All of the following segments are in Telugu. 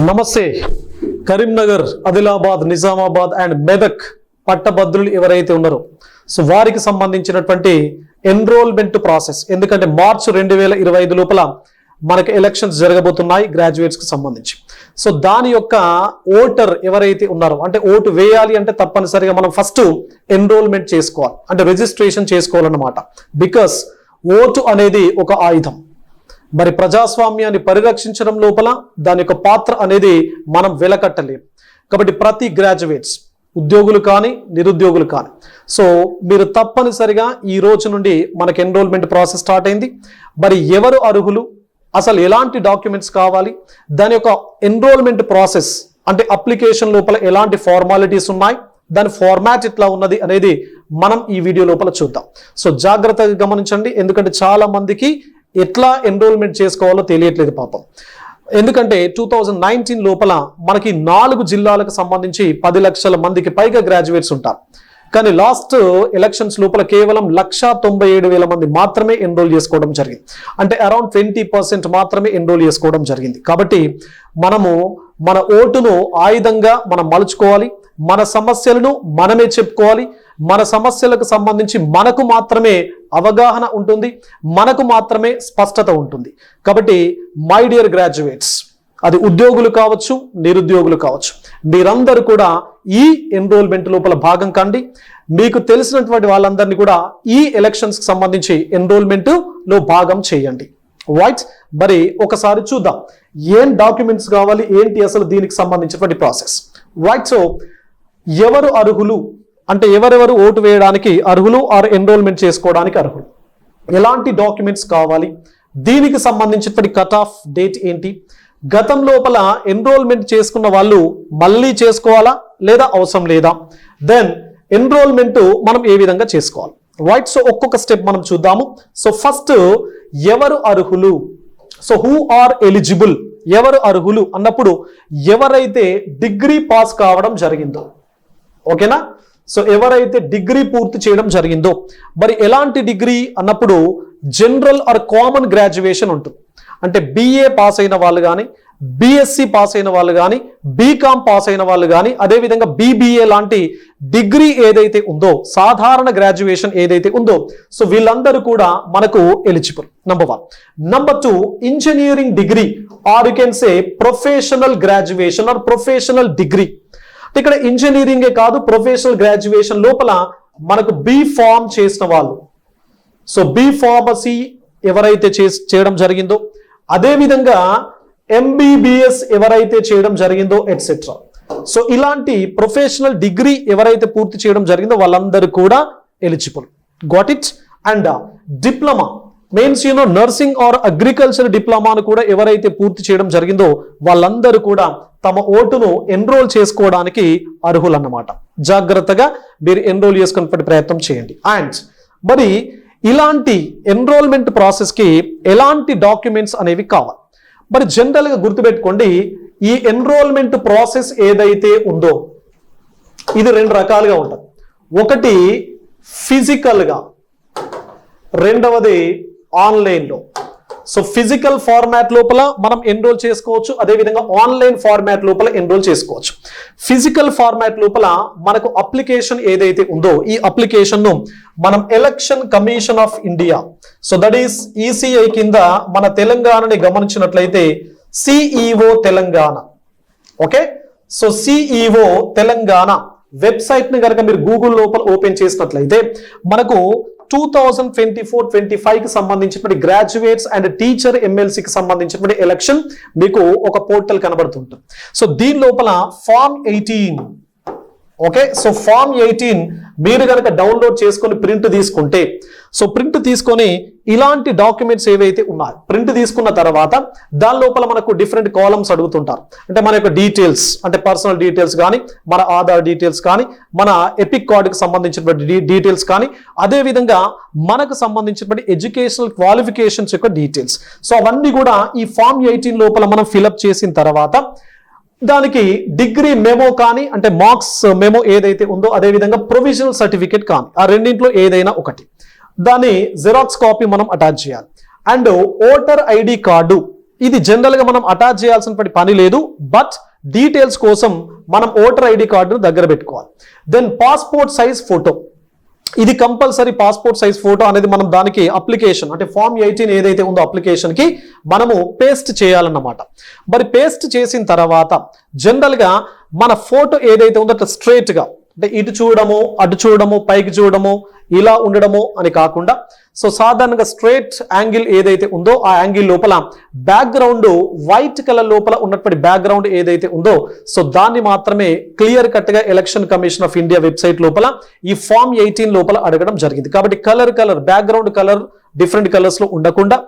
నమస్తే. కరీంనగర్, ఆదిలాబాద్, నిజామాబాద్ అండ్ మెదక్ పట్టభద్రులు ఎవరైతే ఉన్నారో సో వారికి సంబంధించినటువంటి ఎన్రోల్మెంట్ ప్రాసెస్, ఎందుకంటే మార్చ్ 2025 లోపల మనకి ఎలక్షన్స్ జరగబోతున్నాయి గ్రాడ్యుయేట్స్ కి సంబంధించి. సో దాని యొక్క ఓటర్ ఎవరైతే ఉన్నారో, అంటే ఓటు వేయాలి అంటే తప్పనిసరిగా మనం ఫస్ట్ ఎన్రోల్మెంట్ చేసుకోవాలి, అంటే రిజిస్ట్రేషన్ చేసుకోవాలన్నమాట. బికాస్ ఓటు అనేది ఒక ఆయుధం. మరి ప్రజాస్వామ్యాన్ని పరిరక్షించడం లోపల దాని యొక్క పాత్ర అనేది మనం వెలకట్టలేం. కాబట్టి ప్రతి గ్రాడ్యుయేట్స్, ఉద్యోగులు కానీ నిరుద్యోగులు కానీ, సో మీరు తప్పనిసరిగా ఈ రోజు నుండి మనకి ఎన్రోల్మెంట్ ప్రాసెస్ స్టార్ట్ అయింది. మరి ఎవరు అర్హులు, అసలు ఎలాంటి డాక్యుమెంట్స్ కావాలి, దాని యొక్క ఎన్రోల్మెంట్ ప్రాసెస్ అంటే అప్లికేషన్ లోపల ఎలాంటి ఫార్మాలిటీస్ ఉన్నాయి, దాని ఫార్మాట్ ఎట్లా ఉన్నది అనేది మనం ఈ వీడియో లోపల చూద్దాం. సో జాగ్రత్తగా గమనించండి, ఎందుకంటే చాలా మందికి ఎట్లా ఎన్రోల్మెంట్ చేసుకోవాలో తెలియట్లేదు పాపం. ఎందుకంటే 2019 లోపల మనకి 4 జిల్లాలకు సంబంధించి 10 లక్షల మందికి పైగా గ్రాడ్యుయేట్స్ ఉంటారు. కానీ లాస్ట్ ఎలక్షన్స్ లోపల కేవలం 1,97,000 మంది మాత్రమే ఎన్రోల్ చేసుకోవడం జరిగింది. అంటే అరౌండ్ 20% మాత్రమే ఎన్రోల్ చేసుకోవడం జరిగింది. కాబట్టి మనము మన ఓటును ఆయుధంగా మనం మలుచుకోవాలి, మన సమస్యలను మనమే చెప్పుకోవాలి. మన సమస్యలకు సంబంధించి మనకు మాత్రమే అవగాహన ఉంటుంది, మనకు మాత్రమే స్పష్టత ఉంటుంది. కాబట్టి మై డియర్ గ్రాడ్యుయేట్స్, అది ఉద్యోగులు కావచ్చు నిరుద్యోగులు కావచ్చు, మీరందరూ కూడా ఈ ఎన్రోల్మెంట్ లోపల భాగం కండి. మీకు తెలిసినటువంటి వాళ్ళందరినీ కూడా ఈ ఎలక్షన్స్ కి సంబంధించి ఎన్రోల్మెంట్ లో భాగం చేయండి. రైట్, మరి ఒకసారి చూద్దాం ఏం డాక్యుమెంట్స్ కావాలి, ఏంటి అసలు దీనికి సంబంధించినటువంటి ప్రాసెస్. రైట్, సో ఎవరు అర్హులు అంటే ఎవరెవరు ఓటు వేయడానికి అర్హులు ఆర్ ఎన్రోల్మెంట్ చేసుకోవడానికి అర్హులు, ఎలాంటి డాక్యుమెంట్స్ కావాలి, దీనికి సంబంధించినటువంటి కట్ ఆఫ్ డేట్ ఏంటి, గతం లోపల ఎన్రోల్మెంట్ చేసుకున్న వాళ్ళు మళ్ళీ చేసుకోవాలా లేదా అవసరం లేదా, దెన్ ఎన్రోల్మెంట్ మనం ఏ విధంగా చేసుకోవాలి. రైట్, సో ఒక్కొక్క స్టెప్ మనం చూద్దాము. సో ఫస్ట్ ఎవరు అర్హులు, సో హూ ఆర్ ఎలిజిబుల్, ఎవరు అర్హులు అన్నప్పుడు ఎవరైతే డిగ్రీ పాస్ కావడం జరిగిందో, ఓకేనా. సో ఎవరైతే డిగ్రీ పూర్తి చేయడం జరిగిందో, మరి ఎలాంటి డిగ్రీ అన్నప్పుడు జనరల్ ఆర్ కామన్ గ్రాడ్యుయేషన్ ఉంటుంది. అంటే బిఏ పాస్ అయిన వాళ్ళు కానీ, బిఎస్సి పాస్ అయిన వాళ్ళు కానీ, బీకామ్ పాస్ అయిన వాళ్ళు కానీ, అదేవిధంగా బీబీఏ లాంటి డిగ్రీ ఏదైతే ఉందో, సాధారణ గ్రాడ్యుయేషన్ ఏదైతే ఉందో, సో వీళ్ళందరూ కూడా మనకు eligible. Number 1. Number 2, engineering degree or you can say professional graduation are professional degree. ఇక్కడ ఇంజనీరింగే కాదు, ప్రొఫెషనల్ గ్రాడ్యుయేషన్ లోపల మనకు బీ ఫార్మ్ చేసిన వాళ్ళు, సో బీ ఫార్మసీ ఎవరైతే చేయడం జరిగిందో, అదేవిధంగా ఎంబీబీఎస్ ఎవరైతే చేయడం జరిగిందో ఎట్సెట్రా. సో ఇలాంటి ప్రొఫెషనల్ డిగ్రీ ఎవరైతే పూర్తి చేయడం జరిగిందో వాళ్ళందరూ కూడా eligible. Got it. And diploma means nursing or agriculture డిప్లొమాను కూడా ఎవరైతే పూర్తి చేయడం జరిగిందో వాళ్ళందరూ కూడా తమ ఓటును ఎన్రోల్ చేసుకోవడానికి అర్హులు అన్నమాట. జాగ్రత్తగా మీరు ఎన్రోల్ చేసుకునే ప్రయత్నం చేయండి. అండ్ మరి ఇలాంటి ఎన్రోల్మెంట్ ప్రాసెస్కి ఎలాంటి డాక్యుమెంట్స్ అనేవి కావాలి. మరి జనరల్గా గుర్తుపెట్టుకోండి, ఈ ఎన్రోల్మెంట్ ప్రాసెస్ ఏదైతే ఉందో ఇది 2 రకాలుగా ఉంటుంది. ఒకటి ఫిజికల్గా, రెండవది ఆన్లైన్లో. సో ఫిజికల్ ఫార్మాట్ లోపల మనం ఎన్రోల్ చేసుకోవచ్చు, అదేవిధంగా ఆన్లైన్ ఫార్మాట్ లోపల ఎన్రోల్ చేసుకోవచ్చు. ఫిజికల్ ఫార్మాట్ లోపల మనకు అప్లికేషన్ ఏదైతే ఉందో ఈ అప్లికేషన్ ను మనం election commission of India, so that is ECI కింద మన తెలంగాణని గమనించినట్లయితే CEO Telangana, okay. So CEO Telangana website ని కనుక మీరు గూగుల్ లోపల ఓపెన్ చేసినట్లయితే మనకు 2024-25 కి సంబంధించినటువంటి గ్రాడ్యుయేట్స్ అండ్ టీచర్ ఎమ్మెల్సీకి సంబంధించినటువంటి ఎలక్షన్ మీకు ఒక పోర్టల్ కనబడుతుంటుంది. సో దీని లోపల ఫామ్ 18, ఓకే. సో ఫామ్ 18 మీరు కనుక డౌన్లోడ్ చేసుకొని ప్రింట్ తీసుకుంటే, సో ప్రింట్ తీసుకొని ఇలాంటి డాక్యుమెంట్స్ ఏవైతే ఉన్నాయో ప్రింట్ తీసుకున్న తర్వాత దాని లోపల మనకు డిఫరెంట్ కాలమ్స్ అడుగుతుంటారు. అంటే మన యొక్క డీటెయిల్స్, అంటే పర్సనల్ డీటెయిల్స్ కానీ, మన ఆధార్ డీటెయిల్స్ కానీ, మన ఎపిక్ కార్డుకి సంబంధించినటువంటి డీటెయిల్స్ కానీ, అదేవిధంగా మనకు సంబంధించినటువంటి ఎడ్యుకేషనల్ క్వాలిఫికేషన్స్ యొక్క డీటెయిల్స్, సో అవన్నీ కూడా ఈ ఫామ్ 18 లోపల మనం ఫిలప్ చేసిన తర్వాత దానికి డిగ్రీ మెమో కానీ, అంటే మార్క్స్ మెమో ఏదైతే ఉందో, అదేవిధంగా ప్రొవిజనల్ సర్టిఫికేట్ కానీ, ఆ రెండింటిలో ఏదైనా ఒకటి దాని జిరాక్స్ కాపీ మనం అటాచ్ చేయాలి. అండ్ ఓటర్ ఐడి కార్డు ఇది జనరల్గా మనం అటాచ్ చేయాల్సిన పని లేదు, బట్ డీటెయిల్స్ కోసం మనం ఓటర్ ఐడి కార్డును దగ్గర పెట్టుకోవాలి. దెన్ పాస్పోర్ట్ సైజ్ ఫోటో, ఇది కంపల్సరీ. పాస్పోర్ట్ సైజ్ ఫోటో అనేది మనం దానికి అప్లికేషన్ అంటే ఫామ్ 18 ఏదైతే ఉందో అప్లికేషన్ కి మనము పేస్ట్ చేయాలన్నమాట. మరి పేస్ట్ చేసిన తర్వాత జనరల్ గా మన ఫోటో ఏదైతే ఉందో అట్లా స్ట్రైట్ గా, అంటే ఇటు చూడడము, అటు చూడడము, పైకి చూడడము, ఇలా ఉండడము అని కాకుండా సో సాధారణంగా స్ట్రైట్ యాంగిల్ ఏదైతే ఉందో ఆ యాంగిల్ లోపల బ్యాక్గ్రౌండ్ వైట్ కలర్ లోపల ఉన్నటువంటి బ్యాక్గ్రౌండ్ ఏదైతే ఉందో సో దాన్ని మాత్రమే క్లియర్ కట్ గా election commission of India website లోపల ఈ ఫామ్ 18 లోపల అడగడం జరిగింది. కాబట్టి colour background colour different colours లో ఉండకుండా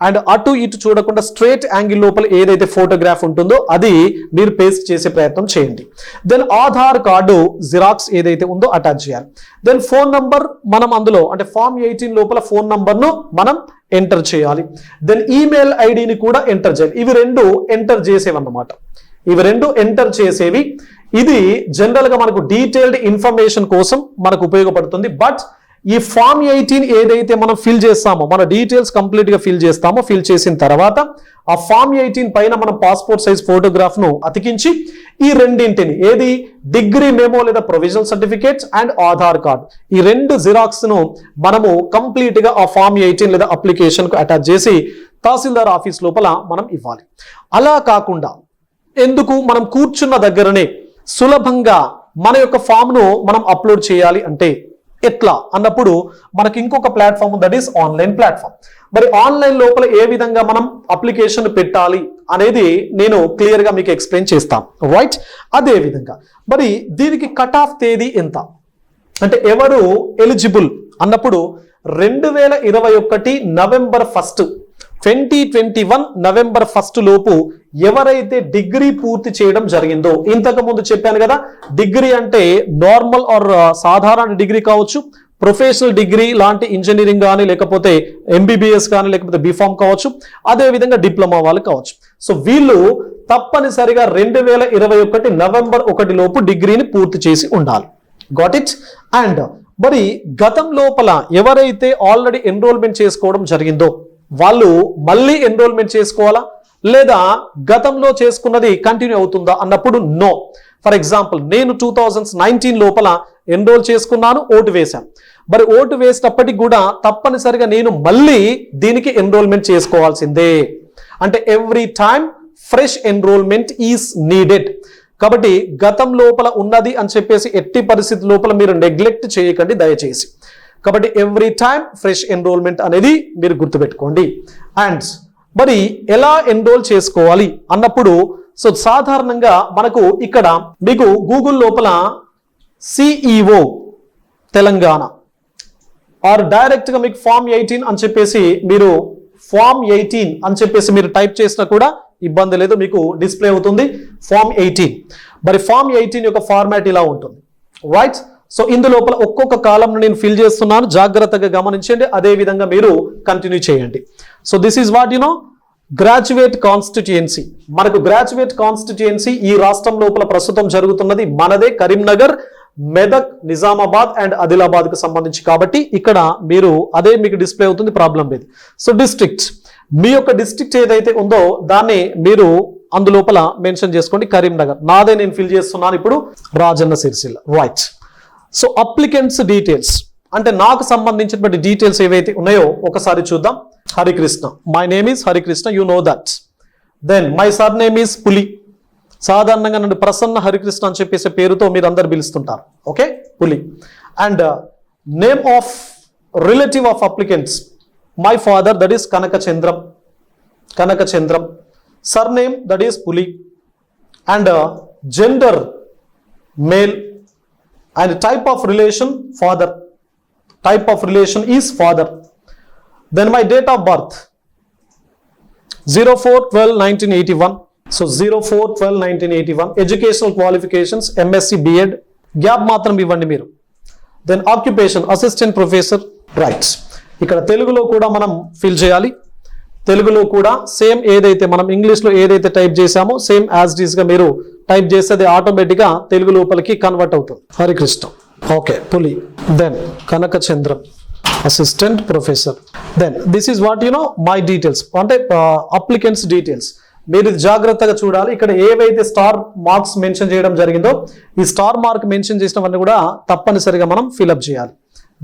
అండ్ అటు ఇటు చూడకుండా స్ట్రైట్ యాంగిల్ లోపల ఏదైతే ఫోటోగ్రాఫ్ ఉంటుందో అది మీరు పేస్ట్ చేసే ప్రయత్నం చేయండి. దెన్ ఆధార్ కార్డు జిరాక్స్ ఏదైతే ఉందో అటాచ్ చేయాలి. దెన్ ఫోన్ నంబర్ మనం అందులో అంటే ఫామ్ 18 లోపల ఫోన్ నంబర్ను మనం ఎంటర్ చేయాలి. దెన్ ఈమెయిల్ ఐడిని కూడా ఎంటర్ చేయాలి. ఇవి రెండు ఎంటర్ చేసేవన్నమాట. ఇవి రెండు ఎంటర్ చేసేవి. ఇది జనరల్ గా మనకు డీటెయిల్డ్ ఇన్ఫర్మేషన్ కోసం మనకు ఉపయోగపడుతుంది. బట్ ఈ ఫామ్ 18 ఏదైతే మనం ఫిల్ చేస్తామో, మన డీటెయిల్స్ కంప్లీట్ గా ఫిల్ చేస్తామో, ఫిల్ చేసిన తర్వాత ఆ ఫామ్ 18 పైన మనం పాస్పోర్ట్ సైజ్ ఫోటోగ్రాఫ్ ను అతికించి ఈ రెండింటిని ఏది డిగ్రీ మెమో లేదా provisional certificates and Aadhaar card ఈ రెండు జిరాక్స్ ను మనము కంప్లీట్ గా ఆ ఫామ్ 18 లేదా అప్లికేషన్ కు అటాచ్ చేసి తహసీల్దార్ ఆఫీస్ లోపల మనం ఇవ్వాలి. అలా కాకుండా ఎందుకు మనం కూర్చున్న దగ్గరనే సులభంగా మన యొక్క ఫామ్ ను మనం అప్లోడ్ చేయాలి అంటే ఎట్లా అన్నప్పుడు మనకి ఇంకొక platform that is online platform. మరి ఆన్లైన్ లోపల ఏ విధంగా మనం అప్లికేషన్ పెట్టాలి అనేది నేను క్లియర్ గా మీకు ఎక్స్ప్లెయిన్ చేస్తాను, రైట్? అదే విధంగా మరి దీనికి కట్ ఆఫ్ తేదీ ఎంత అంటే ఎవరు ఎలిజిబుల్ అన్నప్పుడు 2021 నవంబర్ 1 2021 నవంబర్ 1 లోపు ఎవరైతే డిగ్రీ పూర్తి చేయడం జరిగిందో, ఇంతకు ముందు చెప్పాను కదా డిగ్రీ అంటే నార్మల్ ఆర్ సాధారణ డిగ్రీ కావచ్చు, ప్రొఫెషనల్ డిగ్రీ లాంటి ఇంజనీరింగ్ కానీ లేకపోతే ఎంబీబీఎస్ కానీ లేకపోతే బీఫామ్ కావచ్చు, అదే విధంగా డిప్లొమా వాళ్ళు కావచ్చు. సో వీళ్ళు తప్పనిసరిగా 2021 నవంబర్ 1 లోపు డిగ్రీని పూర్తి చేసి ఉండాలి. Got it? అండ్ మరి గతం లోపల ఎవరైతే ఆల్రెడీ ఎన్రోల్మెంట్ చేసుకోవడం జరిగిందో వాళ్ళు మళ్ళీ ఎన్రోల్మెంట్ చేసుకోవాలా లేదా గతంలో చేసుకున్నది కంటిన్యూ అవుతుందా అన్నప్పుడు నో. ఫర్ ఎగ్జాంపుల్ నేను 2019 లోపల ఎన్రోల్ చేసుకున్నాను, ఓటు వేశాను. మరి ఓటు వేసినప్పటికి కూడా తప్పనిసరిగా నేను మళ్ళీ దీనికి ఎన్రోల్మెంట్ చేసుకోవాల్సిందే. అంటే every time fresh enrolment is needed. కాబట్టి గతం లోపల ఉన్నది అని చెప్పేసి ఎట్టి పరిస్థితి లోపల మీరు నెగ్లెక్ట్ చేయకండి దయచేసి. కాబట్టి ఎవ్రీ టైమ్ ఫ్రెష్ ఎన్రోల్మెంట్ అనేది మీరు గుర్తుపెట్టుకోండి. అండ్ మరి ఎలా ఎన్రోల్ చేసుకోవాలి అన్నప్పుడు సో సాధారణంగా మనకు ఇక్కడ మీకు గూగుల్ లోపల సిఈఓ తెలంగాణ ఆర్ డైరెక్ట్ గా మీకు ఫామ్ 18 అని చెప్పేసి మీరు ఫామ్ 18 అని చెప్పేసి మీరు టైప్ చేసినా కూడా ఇబ్బంది లేదు, మీకు డిస్ప్లే అవుతుంది ఫామ్ 18. మరి ఫామ్ 18 యొక్క ఫార్మాట్ ఇలా ఉంటుంది, రైట్? సో ఇందులోపల ఒక్కొక్క కాలం నేను ఫిల్ చేస్తున్నాను, జాగ్రత్తగా గమనించండి, అదే విధంగా మీరు కంటిన్యూ చేయండి. So this is what you know graduate constituency. మనకు గ్రాడ్యుయేట్ కాన్స్టిట్యుయెన్సీ ఈ రాష్ట్రం లోపల ప్రస్తుతం జరుగుతున్నది మనదే కరీంనగర్, మెదక్, నిజామాబాద్ అండ్ ఆదిలాబాద్ కు సంబంధించి. కాబట్టి ఇక్కడ మీరు అదే మీకు డిస్ప్లే అవుతుంది, ప్రాబ్లం లేదు. సో డిస్ట్రిక్ట్, మీ యొక్క డిస్ట్రిక్ట్ ఏదైతే ఉందో దాన్ని మీరు అందులోపల మెన్షన్ చేసుకోండి. కరీంనగర్ నాదే నేను ఫిల్ చేస్తున్నాను ఇప్పుడు, Rajanna Sircilla, right? So applicant's details అంటే నాకు సంబంధించినటువంటి డీటెయిల్స్ ఏవైతే ఉన్నాయో ఒకసారి చూద్దాం. Harikrishna, my name is Harikrishna, you know that. Then my surname is Puli. సాధారణంగా నన్ను ప్రసన్న హరికృష్ణ అని చెప్పేసే పేరుతో మీరు అందరు పిలుస్తుంటారు, okay? Puli. And name of relative of applicants, my father that is Kanakachandram, surname that is Puli. And gender male and type of relation father, type of relation is father. Then my date of birth 04/12/1981. so 04/12/1981. educational qualifications MSc B.Ed, gap matram ivandi meeru. then occupation assistant professor, right? ఇక్కడ తెలుగులో కూడా మనం ఫిల్ చేయాలి. తెలుగులో కూడా సేమ్ ఏదైతే మనం ఇంగ్లీష్లో ఏదైతే టైప్ చేసామో సేమ్ యాజ్ ఇట్ ఈస్ గా మీరు టైప్ చేస్తే అది ఆటోమేటిక్గా తెలుగు లోపలికి కన్వర్ట్ అవుతుంది. Harikrishna, okay, Puli. Then Kanakachandram, assistant professor. Then this is what my details అంటే అప్లికెంట్స్ డీటెయిల్స్. మీరు ఇది జాగ్రత్తగా చూడాలి. ఇక్కడ ఏవైతే స్టార్ మార్క్స్ మెన్షన్ చేయడం జరిగిందో ఈ స్టార్ మార్క్ మెన్షన్ చేసినవన్నీ కూడా తప్పనిసరిగా మనం ఫిల్అప్ చేయాలి.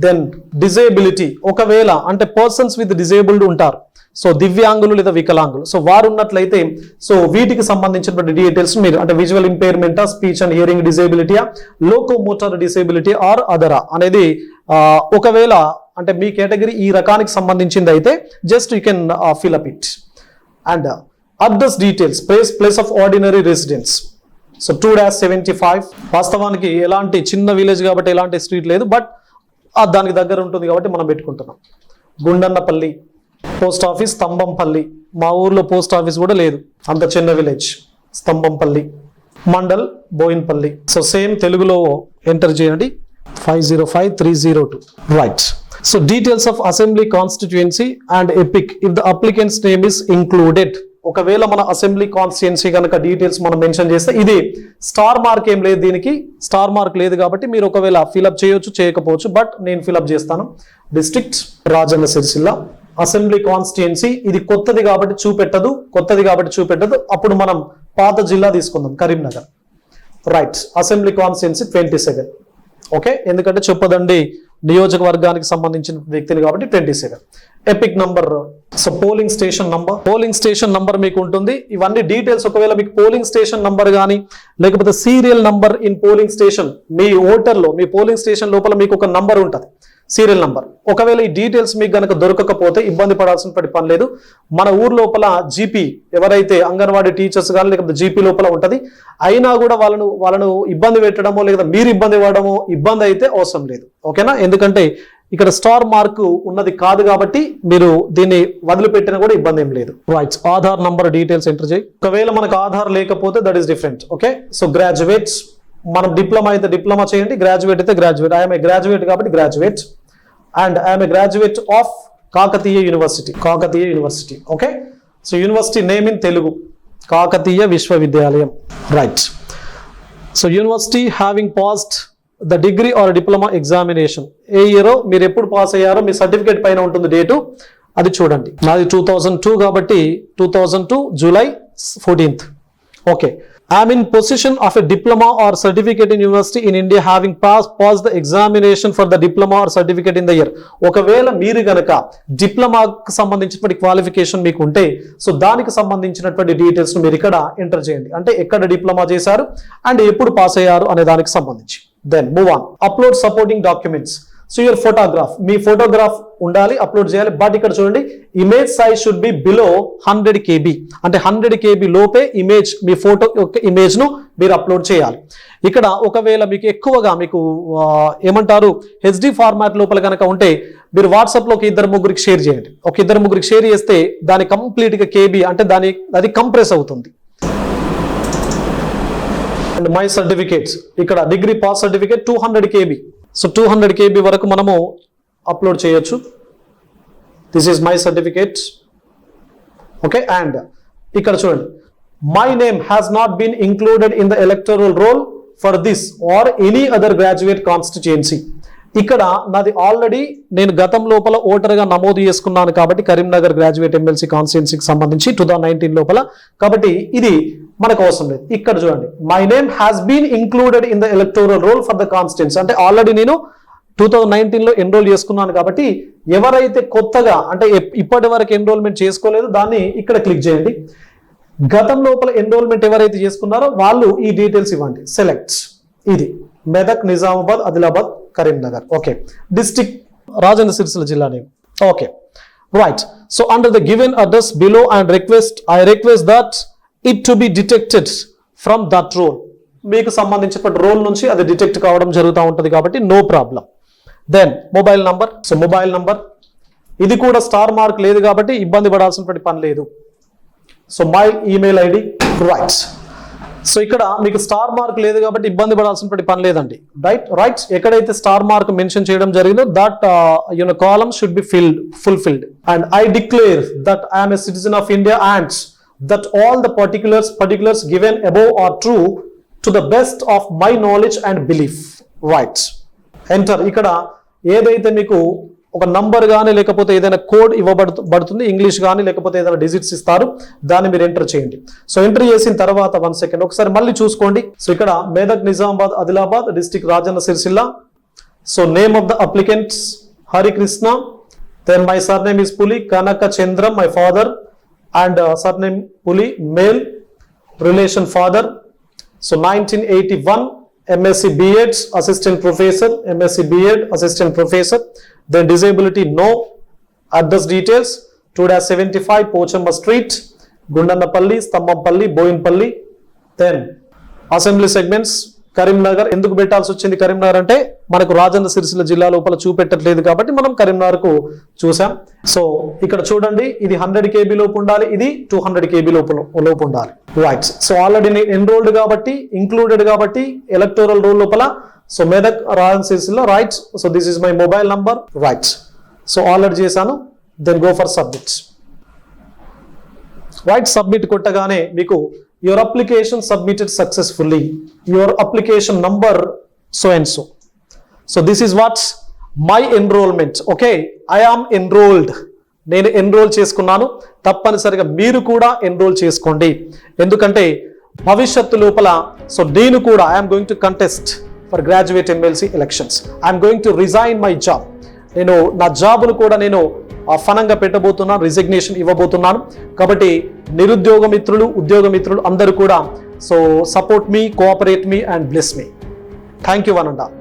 దెన్ డిజేబిలిటీ, ఒకవేళ అంటే పర్సన్స్ విత్ డిజేబుల్డ్ ఉంటారు, సో దివ్యాంగులు లేదా వికలాంగులు, సో వారు ఉన్నట్లయితే సో వీటికి సంబంధించినటువంటి డీటెయిల్స్ మీరు అంటే విజువల్ ఇంపైర్మెంటా, స్పీచ్ అండ్ హియరింగ్ డిజేబిలిటీయా, లోకోమోటార్ డిసేబిలిటీ ఆర్ అదరా అనేది ఒకవేళ అంటే మీ కేటగిరీ ఈ రకానికి సంబంధించింది అయితే just you can fill up it. And address details, place of ordinary residence, so 2-75. వాస్తవానికి ఎలాంటి చిన్న విలేజ్ కాబట్టి ఎలాంటి స్ట్రీట్ లేదు, బట్ దానికి దగ్గర ఉంటుంది కాబట్టి మనం పెట్టుకుంటున్నాం. గుండన్నపల్లి పోస్ట్ ఆఫీస్, స్తంభంపల్లి, మా ఊర్లో పోస్ట్ ఆఫీస్ కూడా లేదు, అంత చిన్న village Stambhampalli. Mandal Boinpalli. So same తెలుగులో ఎంటర్ చేయండి 505302. Right. So details of assembly constituency and EPIC if the applicant's name is included. ఒకవేళ మన అసెంబ్లీ కాన్స్టిట్యుయెన్సీ కనుక డీటెయిల్స్ మనం మెన్షన్ చేస్తే, ఇది స్టార్ మార్క్ ఏం లేదు, దీనికి స్టార్ మార్క్ లేదు కాబట్టి మీరు ఒకవేళ ఫిల్అప్ చేయొచ్చు, చేయకపోవచ్చు, బట్ నేను ఫిల్అప్ చేస్తాను. District Rajanna Sircilla. Assembly constituency ఇది కొత్తది కాబట్టి చూపెట్టదు, అప్పుడు మనం పాత జిల్లా తీసుకుందాం Karimnagar. Right. Assembly constituency 27. Okay, ఎందుకంటే చెప్పదండి నియోజకవర్గానికి సంబంధించిన వ్యక్తిని కాబట్టి 27. Epic number, so polling station number మీకు ఉంటుంది. ఇవన్నీ డీటెయిల్స్ ఒకవేళ మీకు పోలింగ్ స్టేషన్ నంబర్ కానీ లేకపోతే serial number in polling station, మీ ఓటర్లో మీ పోలింగ్ స్టేషన్ లోపల మీకు ఒక నంబర్ ఉంటుంది, సీరియల్ నంబర్. ఒకవేళ ఈ డీటెయిల్స్ మీకు కనుక దొరకకపోతే ఇబ్బంది పడాల్సిన పని లేదు. మన ఊరు లోపల జీపీ ఎవరైతే అంగన్వాడీ టీచర్స్ కానీ లేకపోతే జీపీ లోపల ఉంటుంది, అయినా కూడా వాళ్ళను ఇబ్బంది పెట్టడమో లేదా మీరు ఇబ్బంది పడడమో ఇబ్బంది అయితే అవసరం లేదు. ఓకేనా? ఎందుకంటే ఇక్కడ స్టార్ మార్క్ ఉన్నది కాదు కాబట్టి మీరు దీన్ని వదిలిపెట్టినా కూడా ఇబ్బంది ఏం లేదు. Right. Aadhaar number details enter చేయి. ఒకవేళ మనకు ఆధార్ లేకపోతే that is different. Okay. So graduates, మనం డిప్లొమా అయితే డిప్లొమా చేయండి, గ్రాడ్యుయేట్ అయితే గ్రాడ్యుయేట్. ఐఎమ్ ఏ గ్రాడ్యుయేట్ కాబట్టి graduate, and I'm a graduate of Kakatiya university. Okay. So university name in Telugu Kakatiya విశ్వవిద్యాలయం. Right. So university having passed the degree or diploma examination. A year మీరు ఎప్పుడు పాస్ అయ్యారో మీ సర్టిఫికేట్ పైన ఉంటుంది డేటు, అది చూడండి. నాది 2002 కాబట్టి 2002 July 14th. Okay. I'm in possession of a diploma or certificate in university in India having passed the examination for the diploma or certificate in the year. ఒకవేళ మీరు గనక డిప్లొమాకు సంబంధించినటువంటి క్వాలిఫికేషన్ మీకు ఉంటే సో దానికి సంబంధించినటువంటి డీటెయిల్స్ మీరు ఇక్కడ ఎంటర్ చేయండి. అంటే ఎక్కడ డిప్లొమా చేశారు అండ్ ఎప్పుడు పాస్ అయ్యారు అనే దానికి సంబంధించి. Then move on. Upload supporting documents. So your photograph, మీ ఫోటోగ్రాఫ్ ఉండాలి, అప్లోడ్ చేయాలి. బట్ ఇక్కడ చూడండి, image size should be below 100 KB. అంటే 100 KB లోపే ఇమేజ్, మీ ఫోటో యొక్క ఇమేజ్ ను మీరు అప్లోడ్ చేయాలి. ఇక్కడ ఒకవేళ మీకు ఎక్కువగా మీకు ఏమంటారు HD ఫార్మాట్ లోపల కనుక ఉంటే మీరు వాట్సాప్ లో ఒక 2-3 షేర్ చేయండి. ఒక 2-3 షేర్ చేస్తే దాని కంప్లీట్ గా KB అంటే అది కంప్రెస్ అవుతుంది. అండ్ మై సర్టిఫికేట్స్, ఇక్కడ degree pass certificate 200 KB. So 200 KB వరకు మనము అప్లోడ్ చేయొచ్చు. This is my certificate. Okay. And ఇక్కడ చూడండి, my name has not been included in the electoral roll for this or any other graduate constituency. ఇక్కడ నాది ఆల్రెడీ నేను గతం లోపల ఓటర్గా నమోదు చేసుకున్నాను కాబట్టి కరీంనగర్ గ్రాడ్యుయేట్ ఎమ్మెల్సీ కాన్స్టిట్యుయెన్సీకి సంబంధించి 2019 లోపల, కాబట్టి ఇది మనకు అవసరం లేదు. ఇక్కడ చూడండి, my name has been included in the electoral roll for the constituency. అంటే ఆల్రెడీ నేను 2019లో ఎన్రోల్ చేసుకున్నాను కాబట్టి ఎవరైతే కొత్తగా అంటే ఇప్పటి వరకు ఎన్రోల్మెంట్ చేసుకోలేదు దాన్ని ఇక్కడ క్లిక్ చేయండి. గతం లోపల ఎన్రోల్మెంట్ ఎవరైతే చేసుకున్నారో వాళ్ళు ఈ డీటెయిల్స్ ఇవ్వండి. సెలెక్ట్. ఇది మెదక్, నిజామాబాద్, ఆదిలాబాద్, కరీంనగర్. ఓకే. డిస్ట్రిక్ట్ రాజన్న సిరిసిల్ల జిల్లా name. Okay. Right. So under the given address below and I request that it to be detected from that roll. మీకు సంబంధించిన రోల్ నుంచి అది డిటెక్ట్ కావడం జరుగుతూ ఉంటుంది కాబట్టి no problem. Then mobile number. So mobile number ఇది కూడా స్టార్ మార్క్ లేదు కాబట్టి ఇబ్బంది పడాల్సిన పని లేదు. So my email ID. Right. So ఇక్కడ మీకు స్టార్ మార్క్ లేదు కాబట్టి ఇబ్బంది పడాల్సిన పని లేదండి. రైట్. ఎక్కడైతే స్టార్ మార్క్ మెన్షన్ చేయడం జరిగిందో that column should be fulfilled. And I declare that I'm a citizen of India and that all the particulars given above are true to the best of my knowledge and belief. Right. Enter. ఇక్కడ ఏదైతే మీకు ఒక నంబర్ కానీ లేకపోతే ఏదైనా కోడ్ ఇవ్వబడుతుంది, ఇంగ్లీష్ కానీ లేకపోతే ఏదైనా డిజిట్స్ ఇస్తారు, దాన్ని మీరు ఎంటర్ చేయండి. సో ఎంటర్ చేసిన తర్వాత 1 సెకండ్ ఒకసారి మళ్ళీ చూసుకోండి. సో ఇక్కడ Medak, Nizamabad, Adilabad district, Rajanna Sirisilla. So name of the applicants Harikrishna, then my surname is Puli, Kanaka Chandram my father, and surname Puli, male, relation father. So 1981 MSc B.Ed assistant professor, MSc B.Ed assistant professor. Then disability no. Address details 2-75 Pochamba Street, Gundannapalli, Stambampalli, Boinpalli. Then assembly segments Karimnagar. ఎందుకు పెట్టాల్సి వచ్చింది కరీంనగర్ అంటే మనకు రాజన్న సిరిసిల్ల జిల్లా లోపల చూపెట్టట్లేదు కాబట్టి మనం కరీంనగర్కు చూసాం. సో ఇక్కడ చూడండి, ఇది 100 KB లోపు ఉండాలి, ఇది 200 KB లోపు ఉండాలి. రైట్. సో ఆల్రెడీ నేను ఎన్రోల్డ్ కాబట్టి, ఇంక్లూడెడ్ కాబట్టి ఎలక్టోరల్ రోల్ లోపల. So Medak, Rajanna Sircilla. Right. So this is my mobile number. Right. So already చేశాను. Then go for submit. Right. Submit కొట్టగానే మీకు your application submitted successfully, your application number so and so. So this is what my enrollment. Okay, I am enrolled. నేను ఎన్రోల్ చేసుకున్నాను. తప్పనిసరిగా మీరు కూడా ఎన్రోల్ చేసుకోండి, ఎందుకంటే భవిష్యత్తు లోపల సో నేను కూడా I'm going to contest for graduate MLC elections. I'm going to resign my job. నేను నా జాబ్ను కూడా నేను ఫనంగా పెట్టబోతున్నాను, రిజిగ్నేషన్ ఇవ్వబోతున్నాను. కాబట్టి నిరుద్యోగ మిత్రులు, ఉద్యోగ మిత్రులు అందరూ కూడా so support me, cooperate me and bless me. Thank you one and all.